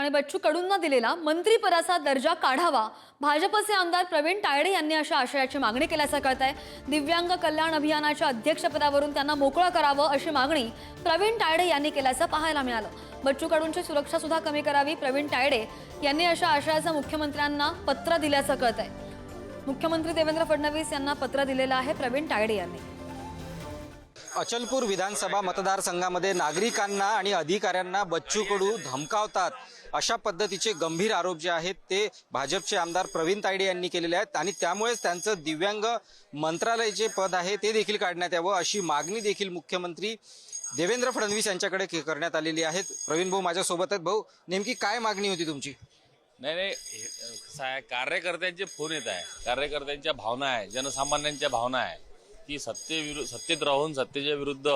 आणि बच्चू कडूंना दिलेला मंत्रीपदाचा दर्जा काढावा भाजपचे आमदार प्रवीण तायडे यांनी अशा आशयाची मागणी केल्याचं कळतंय। दिव्यांग कल्याण अभियानाच्या अध्यक्षपदावरून त्यांना मोकळं करावं अशी मागणी प्रवीण तायडे यांनी केल्याचं पाहायला मिळालं। बच्चू कडूंची सुरक्षा सुद्धा कमी करावी प्रवीण तायडे यांनी अशा आशयाचं मुख्यमंत्र्यांना पत्र दिल्याचं कळतंय। मुख्यमंत्री देवेंद्र फडणवीस यांना पत्र दिलेलं आहे प्रवीण तायडे यांनी। अचलपूर विधानसभा मतदारसंघामध्ये नागरिकांना आणि अधिकाऱ्यांना बच्चू कडू धमकावतात अशा पद्धतीचे गंभीर आरोप जे आहेत ते भाजपचे आमदार प्रवीण तायडे यांनी केलेले आहेत आणि त्यामुळेच त्यांचं दिव्यांग मंत्रालय जे पद आहे ते देखील काढण्यात यावं अशी मागणी देखील मुख्यमंत्री देवेंद्र फडणवीस यांच्याकडे करण्यात आलेली आहे। प्रवीण भाऊ माझ्यासोबत आहेत। भाऊ, नेमकी काय मागणी होती तुमची? नाही कार्यकर्त्यांचे फोन येत आहे, कार्यकर्त्यांच्या भावना आहे, जनसामान्यांच्या भावना आहे की सत्तेत राहून सत्तेच्या विरुद्ध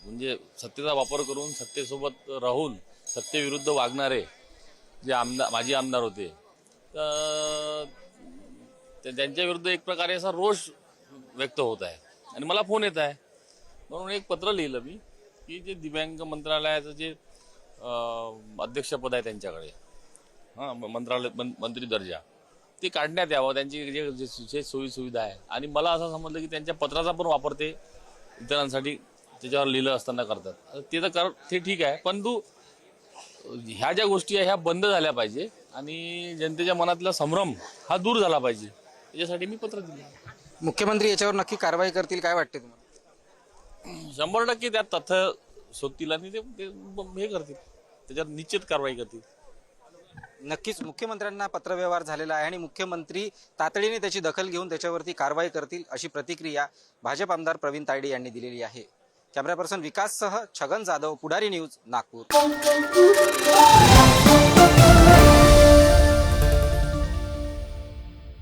म्हणजे सत्तेचा वापर करून सत्तेसोबत राहून सत्तेविरुद्ध वागणारे जे माजी आमदार होते तर त्यांच्या विरुद्ध एक प्रकारे असा रोष व्यक्त होत आहे आणि मला फोन येत आहे। म्हणून एक पत्र लिहिलं मी की जे दिव्यांग मंत्रालयाचं जे अध्यक्षपद आहे त्यांच्याकडे मंत्रालय मंत्री दर्जा ते काढण्यात यावं, त्यांची जे सोयी सुविधा आहे। आणि मला असं समजलं की त्यांच्या पत्राचा पण वापर ते इतरांसाठी त्याच्यावर लिहिलं असताना करतात। ते तर ते ठीक आहे, परंतु ह्या ज्या गोष्टी आहे ह्या बंद झाल्या पाहिजे आणि जनतेच्या मनातला संभ्रम हा दूर झाला पाहिजे, त्याच्यासाठी मी पत्र दिलं। मुख्यमंत्री याच्यावर नक्की कारवाई करतील काय वाटते तुम्हाला? 100% त्यात तथ्य शोधतील आणि ते हे करतील, त्याच्यात निश्चित कारवाई करतील। नक्कीच मुख्यमंत्र्यांना पत्रव्यवहार झालेला आहे आणि मुख्यमंत्री तातडीने त्याची दखल घेऊन त्याच्यावरती कारवाई करतील अशी प्रतिक्रिया भाजप आमदार प्रवीण तायडे यांनी दिलेली आहे। कॅमेरा पर्सन विकाससह छगन जाधव, पुढारी न्यूज, नागपूर।